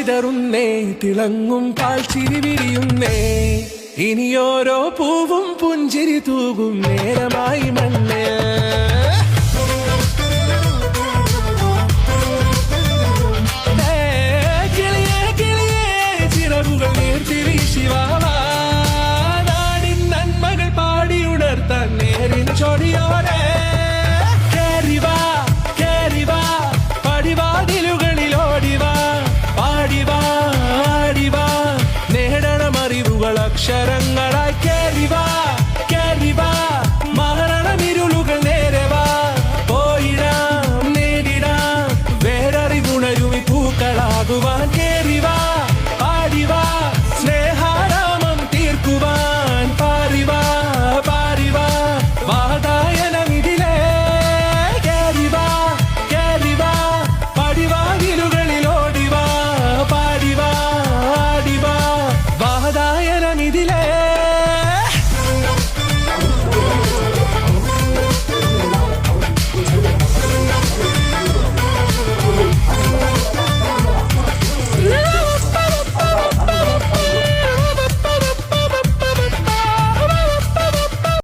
വിതറുന്നേ, തിളങ്ങും പാൽച്ചിരി വിരിയുന്നേ. ഇനിയോരോ പൂവും പുഞ്ചിരി തൂകും നേരമായി മണ്ണ്. കിളിയേ കിളിയേ ചിറകുകൾ നീർത്തി വീശിവാവാ, നാടിൻ നന്മകൾ പാടിയുണർത്താൻ നേരിൻ ചൊടിയോടെ. കേറിവാ കേറിവാ പടിവാതിലുകളിൽ ഓടിവാ, പാടിവാ ആടിവാ നേടണം അറിവുകൾ അക്ഷരങ്ങളായി. കേറിവാ കേറിവാ മരണമിരുളുകൾ നേരവാ, പോയിടാം നേടിടാം വേററിവുണരുമി പൂക്കളാകുവാൻ. കേറിവാ പാടിവാ സ്നേഹാരാമം തീർക്കുവാൻ, പാറിവാ പാറിവാ വാതായനമിതിലേ. കേറിവാ കേറിവാ പടിവാതിലുകളിൽ ഓടിവാ, പാടിവാ ആടിവാ വാതായനമിതിലേ.